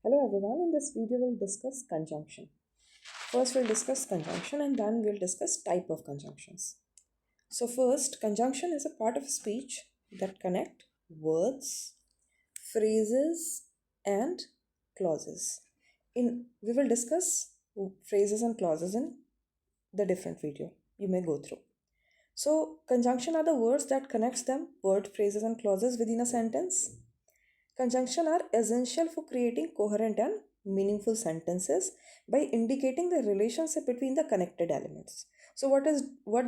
Hello everyone, in this video we'll discuss conjunction. First we'll discuss conjunction and then we'll discuss type of conjunctions. So first, conjunction is a part of speech that connect words, phrases and clauses. We will discuss phrases and clauses in the different video you may go through. So conjunction are the words that connects them, word, phrases and clauses within a sentence. Conjunction are essential for creating coherent and meaningful sentences by indicating the relationship between the connected elements. So what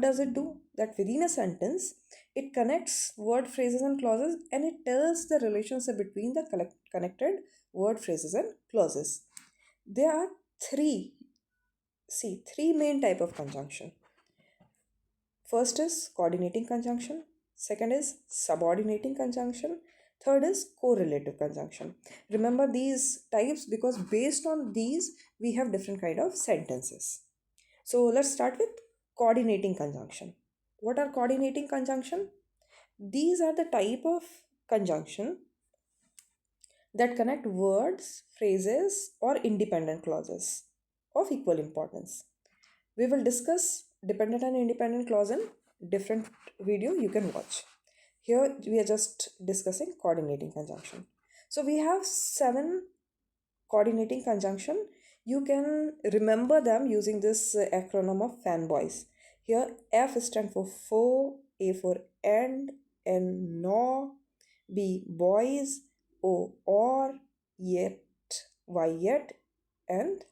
does it do? That within a sentence, it connects word, phrases and clauses and it tells the relationship between the connected word, phrases and clauses. There are three main type of conjunction. First is coordinating conjunction, second is subordinating conjunction, third is correlative conjunction. Remember these types because based on these we have different kind of sentences. So let's start with coordinating conjunction. What are coordinating conjunction? These are the type of conjunction that connect words, phrases or independent clauses of equal importance. We will discuss dependent and independent clause in different video you can watch. Here we are just discussing coordinating conjunction. So we have 7 coordinating conjunction. You can remember them using this acronym of fanboys. Here F stands for, A for and, N no, B boys, O or, yet, Y yet, and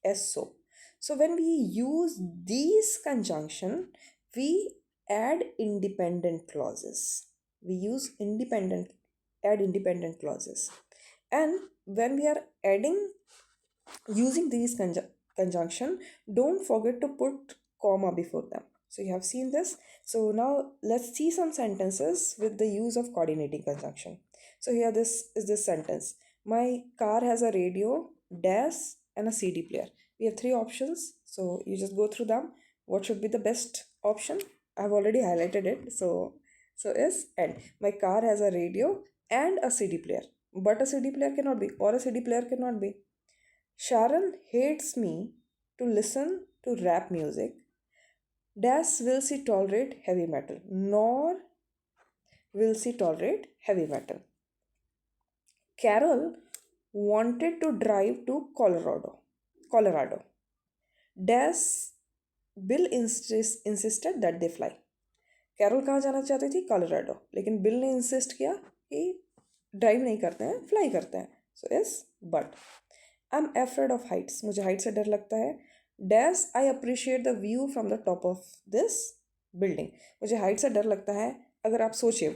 S so. So when we use these conjunction, we add independent clauses. We use add independent clauses. And when we are adding using these conjunction, don't forget to put comma before them. So you have seen this. So now let's see some sentences with the use of coordinating conjunction. So here this is this sentence. My car has a radio, dash, and a CD player. We have 3 options. So you just go through them. What should be the best option? I've already highlighted it. So is and my car has a radio and a CD player. But a CD player cannot be, or a CD player cannot be. Sharon hates me to listen to rap music. Dash will she tolerate heavy metal, nor will she tolerate heavy metal. Carol wanted to drive to Colorado. Dash Bill insisted that they fly. Carol कहाँ जाना चाहती थी? Colorado. लेकिन bill ने insist किया कि drive नहीं करते हैं, फ्लाई करते हैं. सो इस but I am afraid of Heights. मुझे हाइट से डर लगता है. Dash I appreciate the view from the top of this building. मुझे हाइट से डर लगता है. अगर आप सोचिए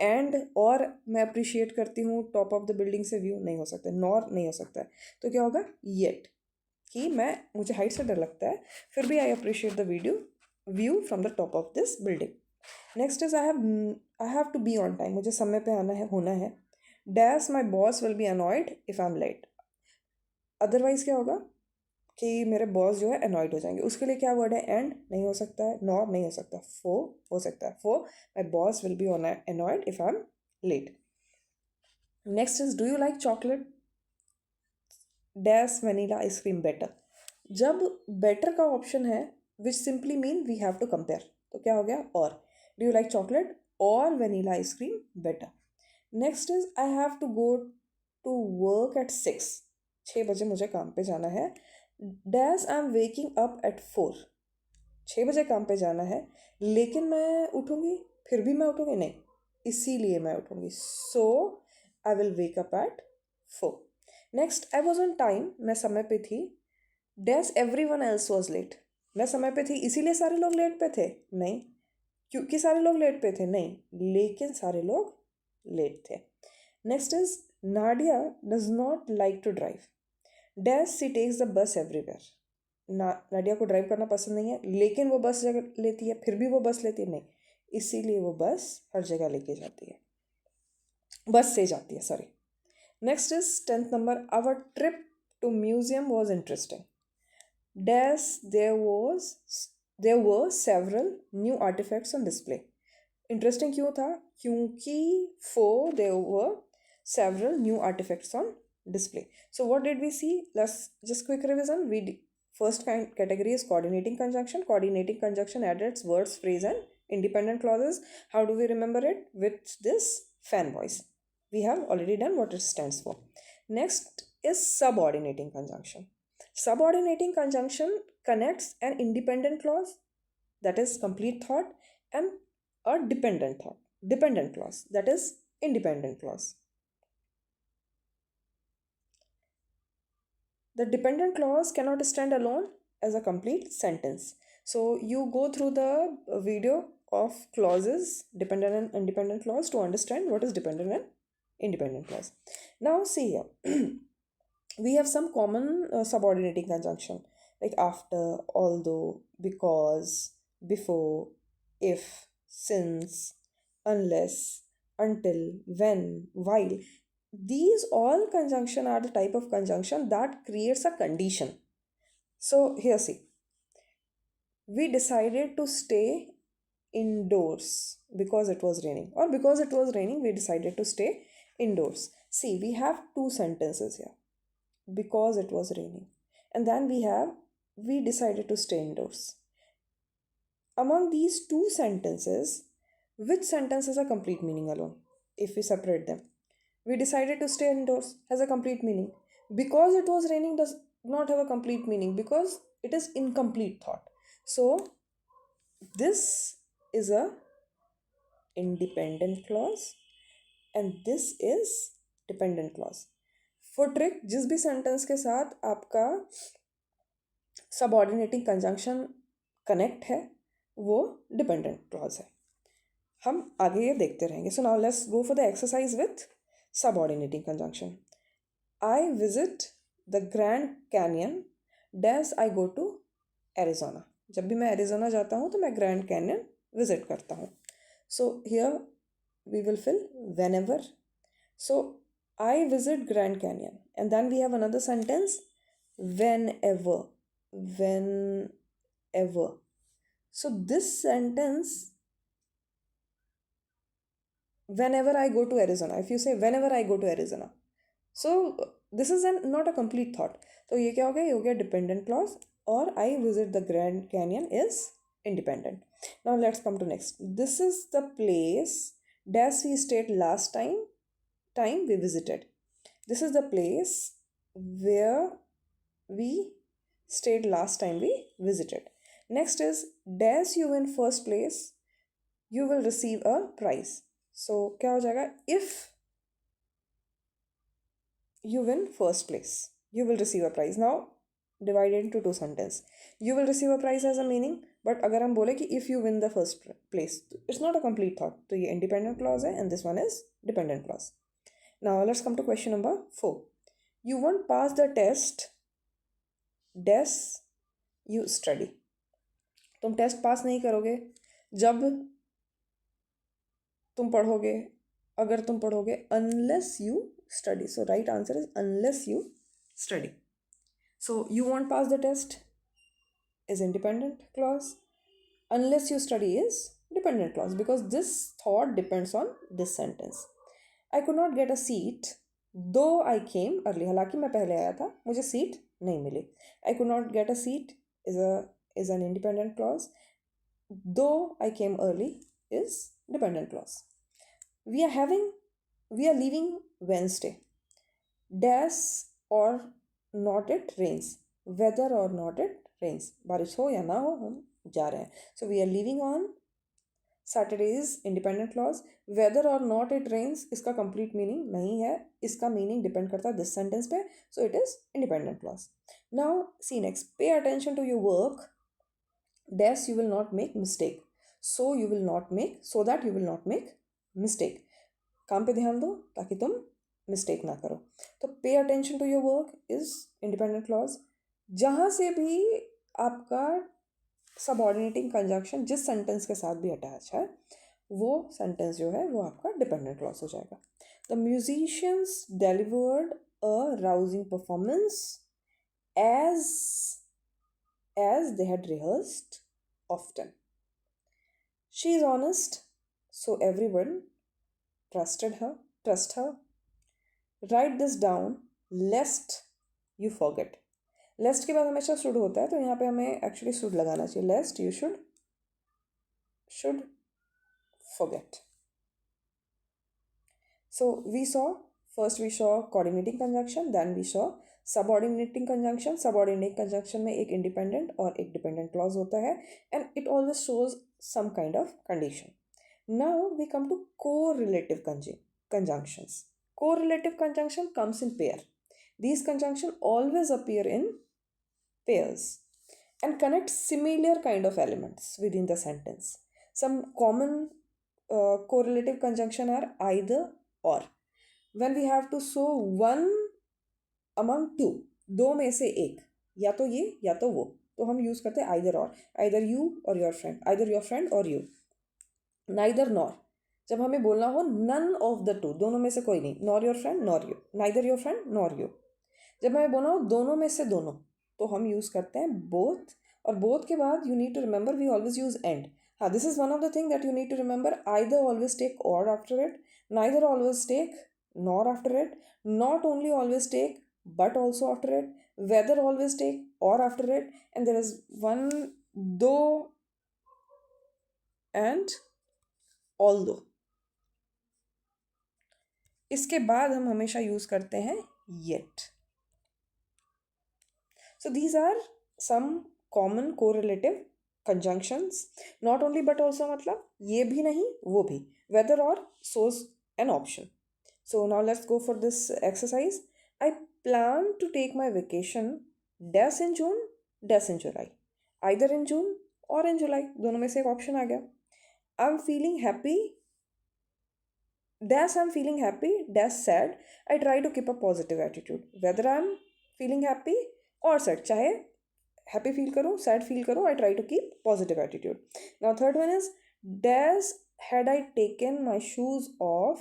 एंड और मैं अप्रिशिएट करती हूँ टॉप ऑफ द बिल्डिंग से व्यू, नहीं हो सकता. नॉर नहीं हो सकता है. तो क्या होगा? येट कि मुझे हाइट से डर लगता है फिर भी I appreciate the view from the top of this building. Next is I have to be on time. मुझे समय पे आना है, होना है. Dash my boss will be annoyed if I am late. Otherwise क्या होगा कि मेरे बॉस जो है अनॉयड हो जाएंगे. उसके लिए क्या वर्ड है? एंड नहीं हो सकता है, नॉर नहीं हो सकता, फो हो सकता है. For my boss will be annoyed if I am late. Next is do you like chocolate? Dash vanilla ice cream better. जब बेटर का ऑप्शन है which simply mean we have to compare, तो क्या हो गया? और डू यू लाइक चॉकलेट और vanilla ice cream better. Next is I have to go to work at 6. 6 बजे मुझे काम पे जाना है. Dash I am waking up at 4. 6 बजे काम पे जाना है लेकिन मैं उठूँगी, फिर भी मैं उठूँगी नहीं, इसीलिए मैं उठूँगी. So I will wake up at 4. Next I was on time. मैं समय पे थी. Dash everyone else was late. मैं समय पे थी इसीलिए सारे लोग लेट पे थे? नहीं. क्योंकि सारे लोग लेट पे थे? नहीं, लेकिन सारे लोग लेट थे. Next is Nadia does not like to drive. Dash she takes the bus everywhere. Nadia को ड्राइव करना पसंद नहीं है लेकिन वो बस जगह लेती है, फिर भी वो बस लेती है? नहीं, इसीलिए वो बस हर जगह लेके जाती है, बस से जाती है, sorry. Next is 10th number. Our trip to museum was interesting. Dash there were several new artifacts on display. Interesting क्यों था? क्योंकि there were several new artifacts on display. So what did we see? Let's just quick revision. First kind category is coordinating conjunction. Coordinating conjunction adds words, phrase, and independent clauses. How do we remember it? With this fan voice. We have already done what it stands for. Next is subordinating conjunction. Subordinating conjunction connects an independent clause, that is complete thought, and a dependent clause, that is independent clause. The dependent clause cannot stand alone as a complete sentence. So you go through the video of clauses, dependent and independent clause, to understand what is dependent and independent clause. Now see here, we have some common subordinating conjunction like after, although, because, before, if, since, unless, until, when, while. These all conjunction are the type of conjunction that creates a condition. So here see, we decided to stay indoors because it was raining, or because it was raining we decided to stay indoors. See, we have two sentences here, because it was raining, and then we have we decided to stay indoors. Among these two sentences, which sentence has a complete meaning alone? If we separate them, we decided to stay indoors has a complete meaning. Because it was raining does not have a complete meaning because it is incomplete thought. So this is a independent clause and this is dependent clause. For trick, जिस भी sentence के साथ आपका subordinating conjunction connect है वो dependent clause है. हम आगे ये देखते रहेंगे. So now let's go for the exercise with subordinating conjunction. I visit the Grand Canyon dash I go to Arizona. जब भी मैं एरिजोना जाता हूँ तो मैं ग्रैंड कैनियन विजिट करता हूँ. So here we will fill whenever. So I visit Grand Canyon, and then we have another sentence, whenever. Whenever. So this sentence, whenever I go to Arizona, if you say whenever I go to Arizona, so this is not a complete thought. तो ये क्या हो गया? ये हो गया dependent clause, और I visit the Grand Canyon is independent. Now let's come to next. This is the place dash we stayed last time we visited. This is the place where we stayed last time we visited. Next is dash you win first place, you will receive a prize. So क्या हो जाएगा? If you win first place, you will receive a prize. Now divided into two sentences. You will receive a prize has a meaning, but अगर हम बोले कि if you win the first place, it's not a complete thought. तो ये independent clause है and this one is dependent clause. Now let's come to question number 4. You won't pass the test dash you study. तुम test pass नहीं करोगे जब तुम पढ़ोगे, अगर तुम पढ़ोगे unless you study. So right answer is unless you study. So you won't pass the test is independent clause. Unless you study is dependent clause because this thought depends on this sentence. I could not get a seat though I came early. हालांकि मैं पहले आया था, मुझे seat नहीं मिली. I could not get a seat is an independent clause. Though I came early is dependent clause. We are leaving Wednesday. Dash or not it rains. Whether or not it rains. बारिश हो या ना हो हम जा रहे हैं. So we are leaving on Saturday is independent clause. Whether or not it rains इसका complete meaning नहीं है, इसका meaning depend करता है this sentence पे. So it is independent clause. Now see next. Pay attention to your work. Dash you will not make mistake. So that you will not make mistake. काम पे ध्यान दो ताकि तुम मिस्टेक ना करो. तो pay attention to your work is independent clause. जहाँ से भी आपका सबऑर्डिनेटिंग कंजंक्शन जिस सेंटेंस के साथ भी अटैच है वो सेंटेंस जो है वो आपका डिपेंडेंट क्लॉज हो जाएगा. The musicians delivered a rousing performance as they had rehearsed often. She is honest, so everyone trust her. Write this down lest you forget. Lest के बाद हमेशा शुड होता है, तो यहाँ पे हमें एक्चुअली शुड लगाना चाहिए. लेस्ट you should forget. So we saw coordinating conjunction, then we saw subordinating conjunction. Subordinating conjunction में एक independent और एक dependent clause होता है, and it always shows some kind of condition. Now we come to correlative conjunctions. Correlative conjunction comes in pair. These conjunctions always appear in pairs and connect similar kind of elements within the sentence. Some common correlative conjunction are either or. When we have to show one among two, दो में से एक, या तो ये या तो वो, तो हम यूज करते हैं either or. Either you or your friend, either your friend or you. Neither nor, जब हमें बोलना हो none of the two, दोनों में से कोई नहीं, nor your friend nor you, neither your friend nor you. जब हमें बोलना हो दोनों में से दोनों, तो हम यूज करते हैं both. और both के बाद you need to remember we always use and. हाँ, this is one of the thing that you need to remember. Either always take or after it, neither always take nor after it, not only always take but also after it, whether always take or after it, and there is one though and although. इसके बाद हम हमेशा use करते हैं yet. So these are some common correlative conjunctions. Not only but also मतलब ये भी नहीं वो भी, whether or shows an option. So now let's go for this exercise. I plan to take my vacation dash in June dash in July. Either in June or in July, दोनों में से एक ऑप्शन आ गया. I'm feeling happy dash I'm feeling happy dash sad. I try to keep a positive attitude. Whether I'm feeling happy or sad, चाहे happy feel करूँ sad feel करूँ, I try to keep positive attitude. Now third one is dash had I taken my shoes off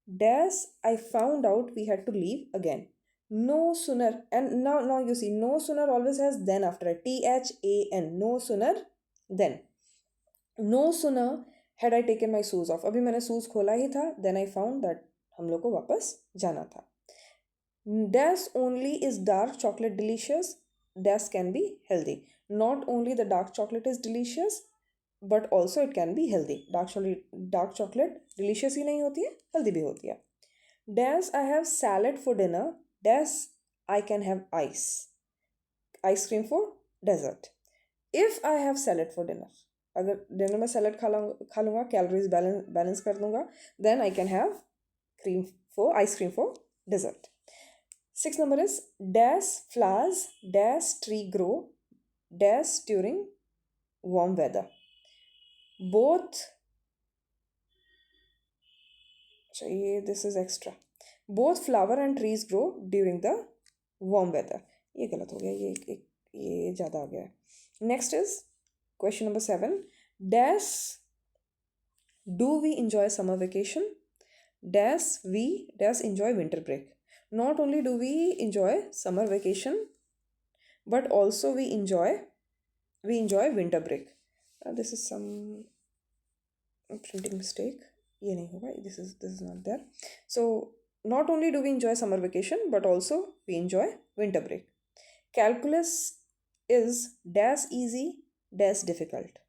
dash I found out we had to leave again. No sooner, and now you see no sooner always has then after it, THAN, no sooner then. No sooner had I taken my shoes off, अभी मैंने shoes खोला ही था, then I found that हम लोग को वापस जाना था. Dash only is dark chocolate delicious dash can be healthy. Not only the dark chocolate is delicious but also it can be healthy. Dark chocolate delicious ही नहीं होती है, healthy भी होती है. Dash I have salad for dinner dash I can have ice cream for dessert. If I have salad for dinner, अगर dinner में salad खा लूँगा, कैलोरीज बैलेंस कर दूँगा, then I can have ice cream for dessert. 6 number is dash flowers dash tree grow dash during warm weather. Both, चाहिए this is extra. Both flower and trees grow during the warm weather. ये गलत हो गया, ये ज़्यादा आ गया है. Next is question number 7. Dash do we enjoy summer vacation dash we dash enjoy winter break. Not only do we enjoy summer vacation but also we enjoy winter break. This is some printing mistake, ये नहीं होगा, this is not there. So not only do we enjoy summer vacation but also we enjoy winter break. Calculus is dash easy dash difficult.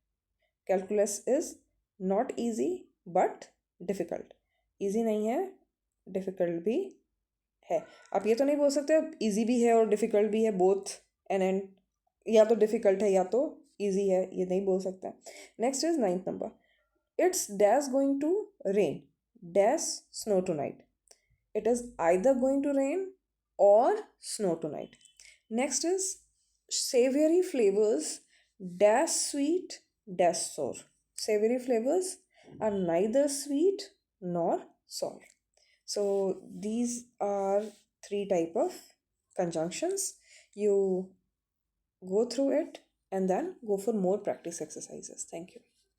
Calculus is not easy but difficult. easy नहीं है, difficult भी है. आप ये तो नहीं बोल सकते easy भी है और difficult भी है, both and या तो difficult है या तो easy है, ये नहीं बोल सकते. Next is 9th number. It's dash going to rain dash snow tonight. It is either going to rain or snow tonight. Next is savory flavors dash sweet dash sour. Savory flavors are neither sweet nor sour. So these are 3 type of conjunctions. You go through it and then go for more practice exercises. Thank you.